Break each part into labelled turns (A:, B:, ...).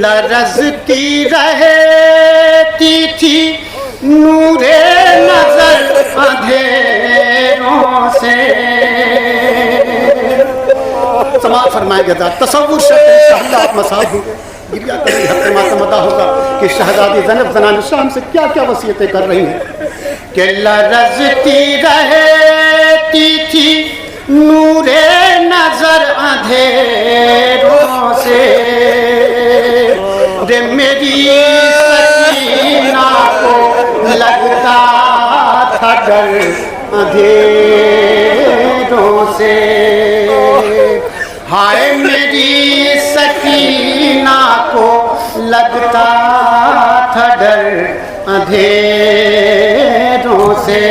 A: لرزتی رہتی تھی نور نظر اندھیروں سے. سماعت فرمائیں گے تصور شہزاد مساحب ہوگا گریا کبھی حق ماتم ادا ہوگا کہ شہزادی زینب زنان شام سے کیا کیا وصیتیں کر رہی ہیں کہ لرزتی رہتی تھی نور نظر اندھیروں سے رے میری سکینہ کو لگتا تھا ڈر اندھیروں سے. ہائے میری سکینہ کو لگتا تھا ڈر اندھیروں سے.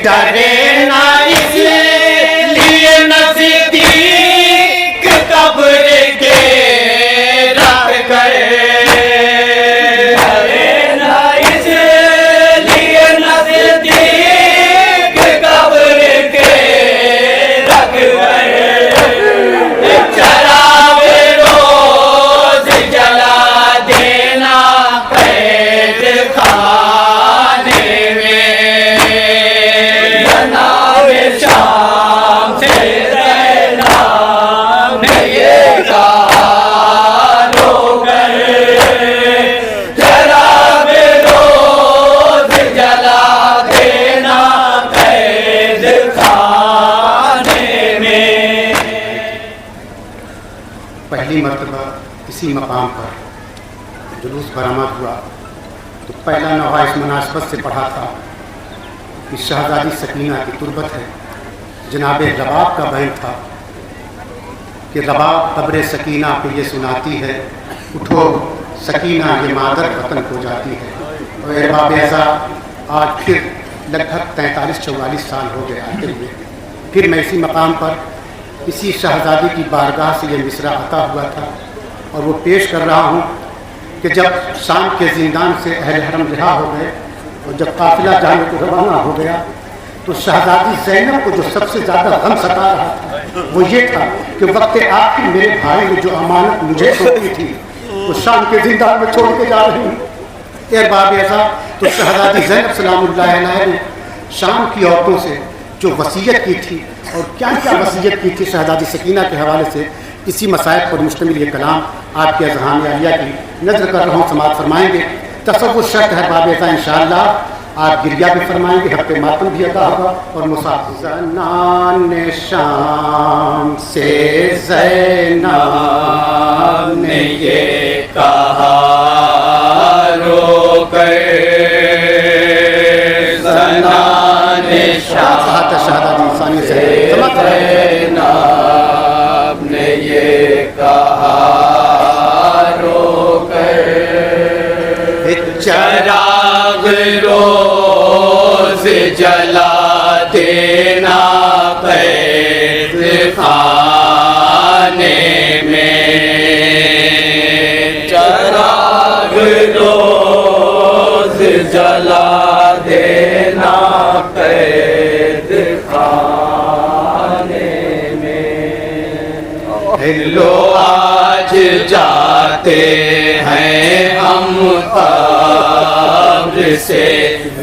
A: ڈرے نہ اس لیے نزدیک قبر کے رکھ گئے. ڈرے نہ اس لیے نزدیک قبر کے رکھ گئے. چراغ روز جلا دینا قید خانے میں. جناب شام سے رہنا میں یہ کارو گئے. چراغ روز جلا دینا قید خانے میں. پہلی مرتبہ کسی مقام پر جلوس برآمد ہوا تو پہلا نوحہ اس مناسبت سے پڑھا تھا کہ شہزادی سکینہ کی تربت ہے. جناب رباب کا بیان تھا کہ رباب قبر سکینہ پہ یہ سناتی ہے اٹھو سکینہ یہ مادر وطن کو جاتی ہے. اور ارباب اعزاز آج پھر لگ بھگ 43-44 سال ہو گئے آتے ہوئے پھر میں اسی مقام پر اسی شہزادی کی بارگاہ سے یہ مصرع عطا ہوا تھا اور وہ پیش کر رہا ہوں کہ جب شام کے زندان سے اہل حرم رہا ہو گئے اور جب قافلہ جانے کو روانہ ہو گیا تو شہزادی زینب کو جو سب سے زیادہ غم ستا رہا تھا وہ یہ تھا کہ وقت آخر میرے بھائی نے جو امانت مجھے سونپی تھی وہ شام کے زندان میں چھوڑ کے جا رہی ہوں. ارباب اعزاز تو شہزادی زینب سلام اللہ علیہ نے شام کی عورتوں سے جو وصیت کی تھی اور کیا کیا وصیت کی تھی شہزادی سکینہ کے حوالے سے اسی مسائل پر مشتمل یہ کلام آپ کے اذہان عالیہ کی نظر کر رہا ہوں. سماعت فرمائیں گے. تصور شرط ہے باب اعزاز انشاءاللہ آپ گریہ بھی فرمائیں گے حق ماتم بھی ادا ہوگا اور مسافر. زنان شام سے زینب نے یہ کہا رو کر زنان شام سے زینب نے یہ کہا رو کر چراغ روز جلا دینا قید خانے میں. چراغ روز جلا دینا قید خانے میں. لو آج جاتے ہیں ہم قبر سے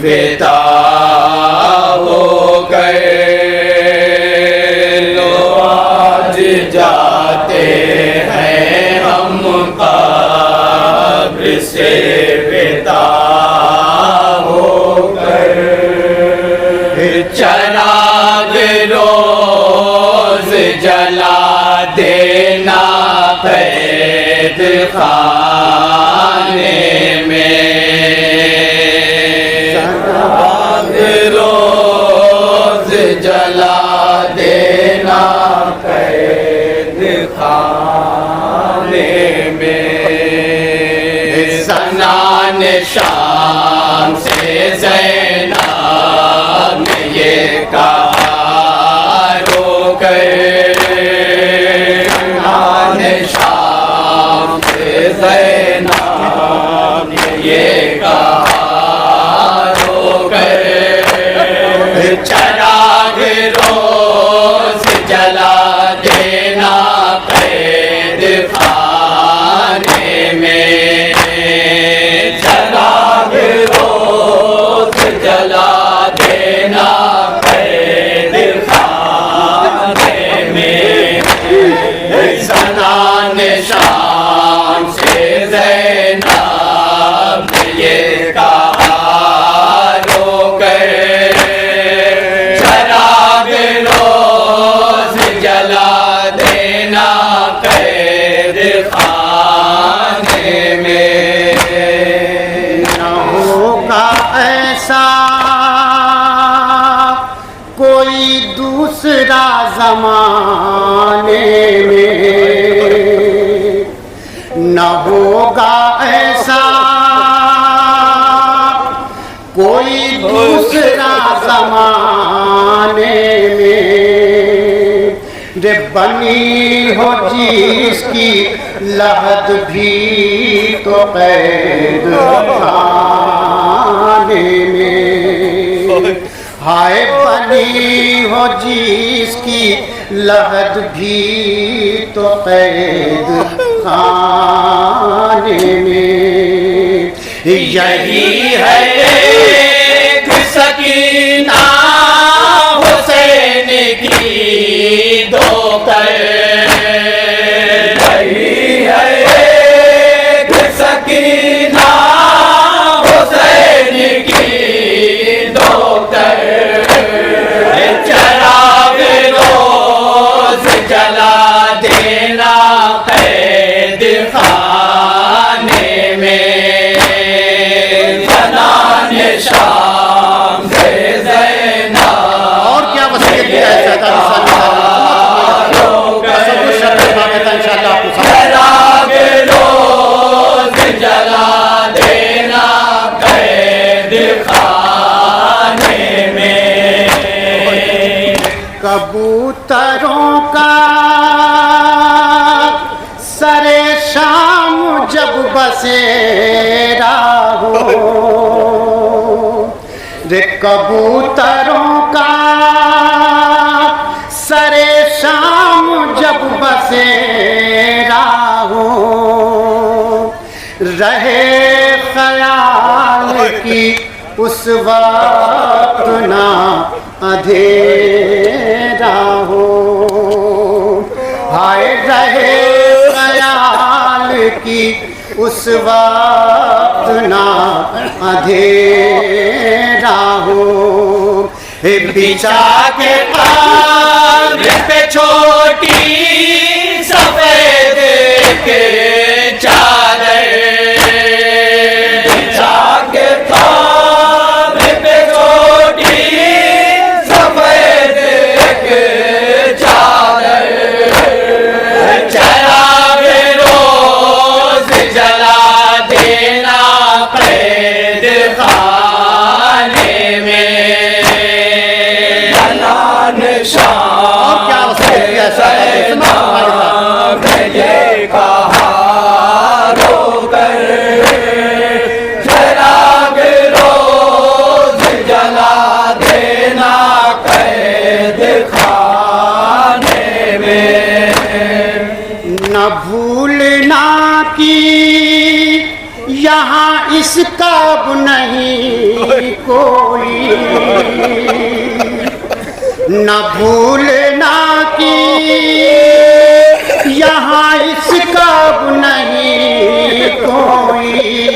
A: ودا ہو گئے. لو آج جاتے ہیں ہم قبر سے ودا ہو گئے. چراغ روز جلا دینا قید خانے میں. چراغ روز جلا دینا قید خانے میں. زنان شام سے زینب نے یہ کہا رو کر. زنان شام سے زینب نے یہ کہا رو کر. چراغ روز جلا دینا قید خانے زمانے میں نہ ہوگا ایسا کوئی دوسرا زمانے میں رے بنی ہو جس کی لحد بھی تو قید خانے میں ہائے بنی ہو جس کی لحد بھی تو قید خانے میں یہی ہے ایک سکینہ حسین کی دو
B: یہی ہے ایک سکینہ حسین کی دو چراغ روز جلا دینا قید خانے میں زنان شام سے زینب
A: اور کیا وصیت دیا ہے
B: چراغ روز جلا دینا قید خانے میں
A: کبوتروں کا سر شام جب بسیرا ہو رے کبوتروں کا سر شام جب بسیرا ہو رہے خیال کی اس وقت نہ اندھیرا ہو ہائے رہے خیال کی اس وقت نہ اندھیرا ہو
B: بچھا کے قبر پہ چھوٹی سفید کے چادر بچھا کے قبر پہ چھوٹی سفید کے چادر چراغ روز جلا دینا قید خانے میں شام یہ کہا رو کر چراغ روز جلا دینا قید خانے میں
A: نہ بھولنا کی یہاں اس کا اب نہیں کوئی نہ بھولنا کی یہاں اس کا اب نہیں کوئی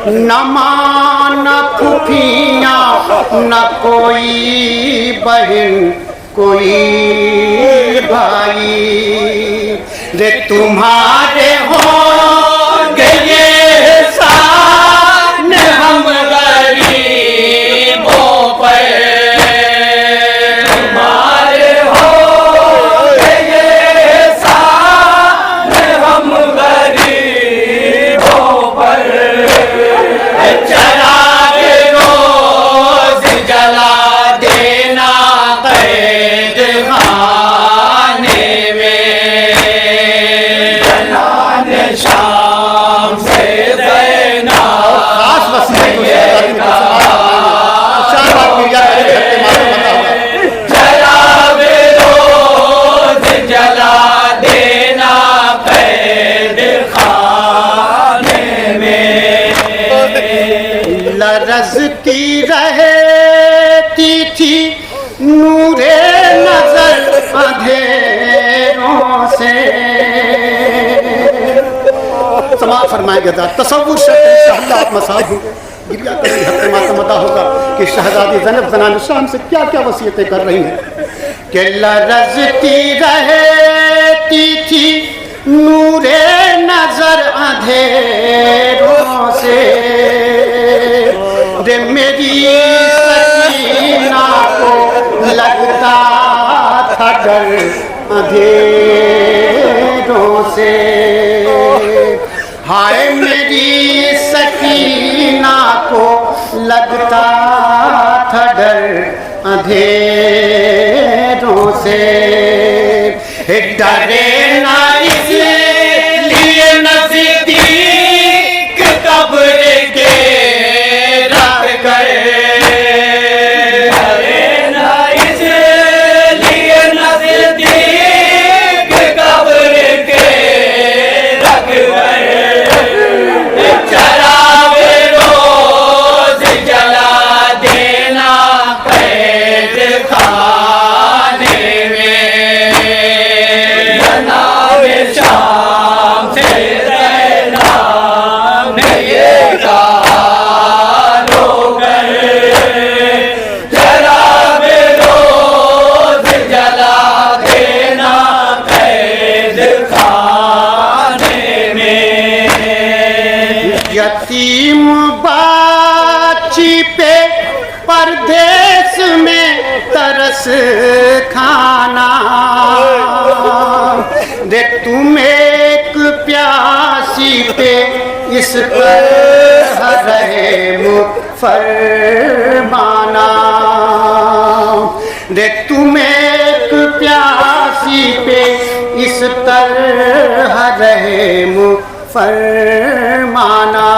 A: نہ ماں نہ پھوپھیاں نہ کوئی بہن کوئی بھائی رے تمہارے ہوں گے یہ احسان ہم
B: غریبوں پر
A: لرزتی رہتی تھی نور نظر اندھیروں سے سماعت فرمائیں گے تصور شہزاد مساحب گریا کریں حق ماتم ادا ہوگا کہ شہزادی زینب زنان شام سے کیا کیا وصیتیں کر رہی ہیں کہ لرزتی رہتی تھی نور نظر اندھیروں سے رے میری سکینہ کو لگتا تھا اندھیروں سے ہائے میری سکینہ کو لگتا تھا ڈر اندھیروں سے ڈرے نہ اس لیے نزدیک قبر کے رکھ گئے
B: ڈرے نہ اس لیے نزدیک قبر کے رکھ گئے چراغ روز جلا دینا قید خانے میں جناب شام سے زینب نے یہ کہا رو گئے چراغ روز جلا دینا قید خانے میں
A: یتیم باچی پہ پردیس میں ترس کھانا دے تم ایک پیاسی پہ اس پر رحم فرمانا دے تم ایک پیاسی پہ اس طرح رحم فرمانا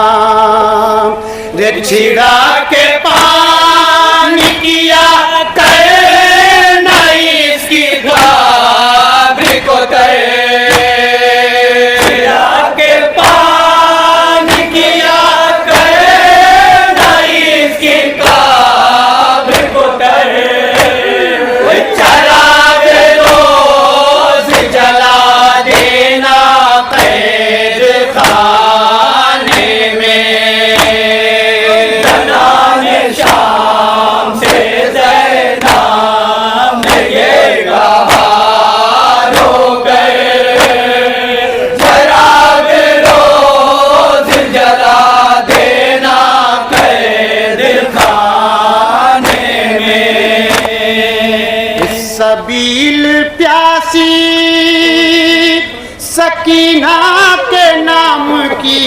A: دے چھڑا کے پانی کیا کرنا اس کی
B: گھابری کو کے پانی کیا کرنا اس کی گھابری کو چراغ روز جلا دینا قید خانے میں جناب شام سے زینب نے یہ کہا رو گئے چراغ روز جلا دینا قید خانے میں
A: سبیل پیاسی سکینہ کے نام کی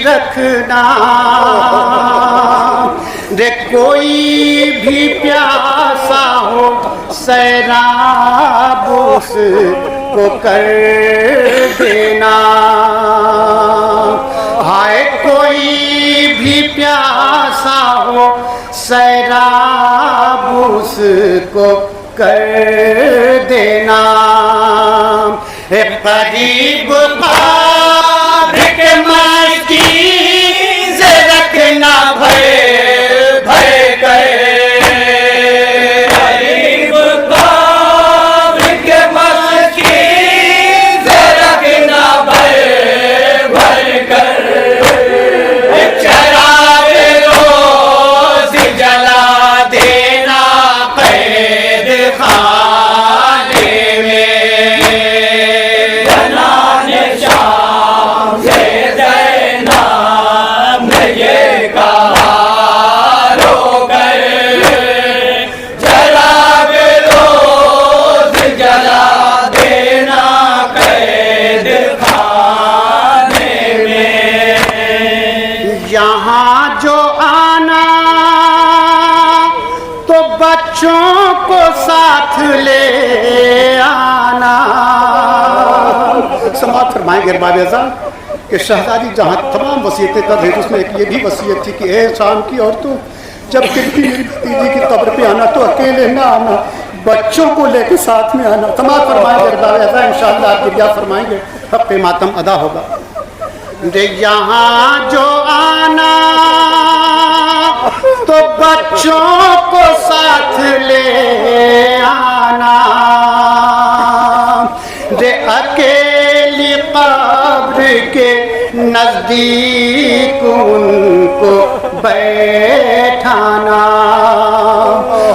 A: رکھنا دے کوئی بھی پیاسا ہو سیراب اس کو کر دینا ہائے کوئی بھی پیاسا ہو سیراب اس کو کر دینا قریب قبر کے مسکین سے رکھنا بھر بھر کر
B: قریب قبر کے مسکین سے رکھنا بھر بھر کر چراغ روز جلا دینا قید خانے میں جناب شام سے زینب نے یہ کہا رو گئے چراغ روز جلا دینا قید خانے میں
A: یہاں جو آنا تو بچوں کو ساتھ لے آنا سماعت فرمائیں گے ارباب اعظم کہ شہزادی جہاں تمام وصیتیں کر رہی تھی اس میں ایک یہ بھی وصیت تھی کہ اے شام کی عورتوں جب کبھی میری بھتیجی کی قبر پہ آنا تو اکیلے نہ آنا بچوں کو لے کے ساتھ میں آنا سماعت فرمائیں گے ارباب اعظم انشاءاللہ آپ گریہ فرمائیں گے حق ماتم ادا ہوگا دے یہاں جو آنا تو بچوں کو ساتھ لے آنا دے اکیلی قبر کے نزدیک ان کو بیٹھانا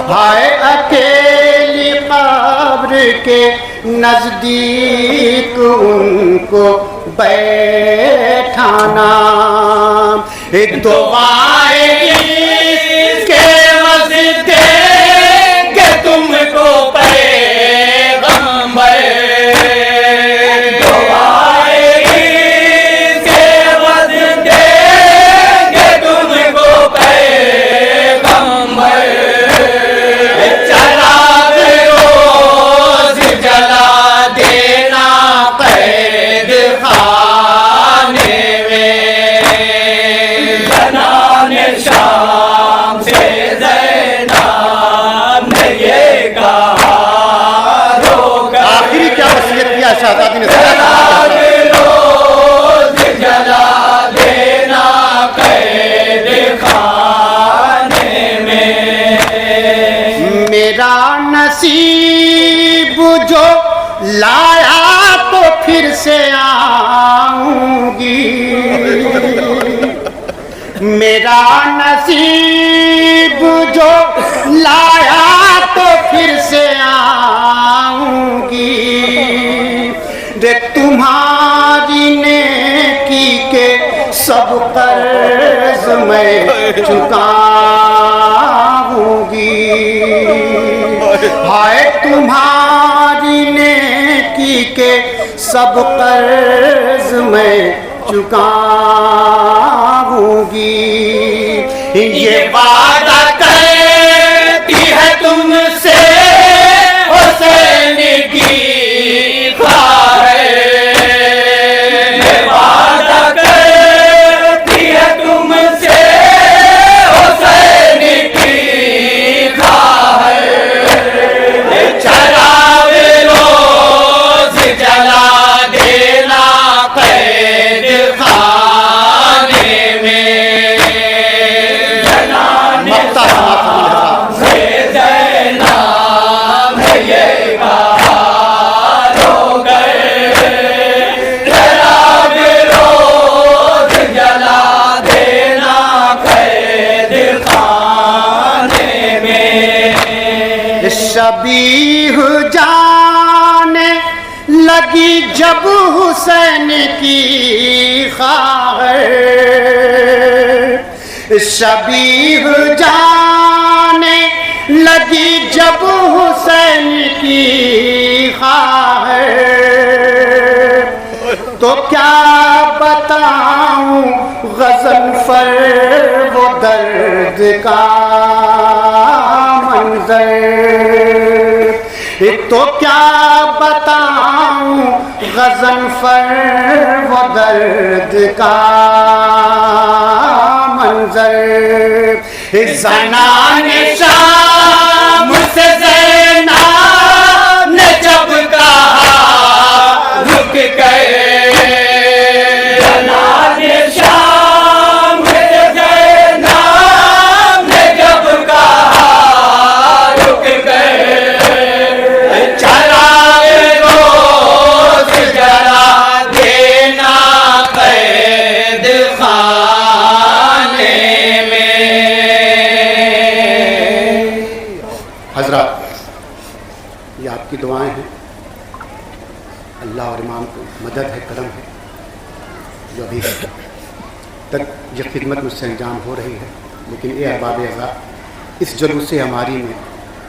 A: ہائے اکیلی قبر کے نزدیک ان کو بیٹھانا دعائیں کے واسطے کہ تم کو پیغام میرا نصیب جو لایا تو پھر سے آؤں گی، دیکھ تمہاری نیکی کے سب قرض میں چکاؤں گی، ہائے تمہاری نیکی کے سب قرض میں چکاؤں گی، یہ وعدہ کرتی ہے تم سے حسین کی خواہش،
B: یہ وعدہ کرتی ہے تم سے حسین کی خواہش، چراغ روز جلا دینا قید خانے میں،
A: شبیہ جانے لگی جب حسین کی خواہش، شبیہ جانے لگی جب حسین کی خواہش، تو کیا بتاؤں غضنفر وہ درد کا منظر، تو کیا بتاؤں غضنفر وہ درد کا منظر، زنان شام سے زینب نے جب کہا رک گئے،
B: زنان شام سے زینب نے جب کہا رک گئے، چراغ روز جلا دینا قید خانے میں۔
A: حضرات، یہ آپ کی دعائیں ہیں، اللہ اور امام کو مدد ہے، کرم ہے، جو ابھی تک یہ خدمت مجھ سے انجام ہو رہی ہے، لیکن اے احباب اعزاز، اس جلوس ہماری میں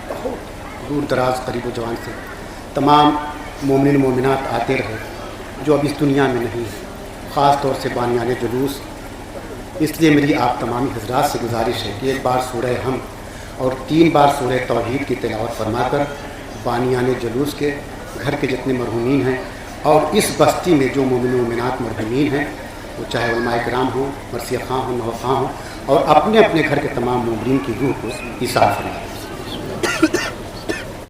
A: بہت دور دراز قریب و جوان سے تمام مومنین مومنات آتے رہے جو اب اس دنیا میں نہیں ہیں، خاص طور سے بانیان جلوس۔ اس لیے میری آپ تمامی حضرات سے گزارش ہے کہ ایک بار سورہ ہم اور 3 بار سورہ توحید کی تلاوت فرما کر بانیان جلوس کے گھر کے جتنے مرحومین ہیں اور اس بستی میں جو مومن و مومنات مرحومین ہیں، وہ چاہے علماء کرام ہوں، مرثیہ خواں ہوں، نوخواں ہوں، اور اپنے اپنے گھر کے تمام مومنین کی روح کو ایثار فرمائیں۔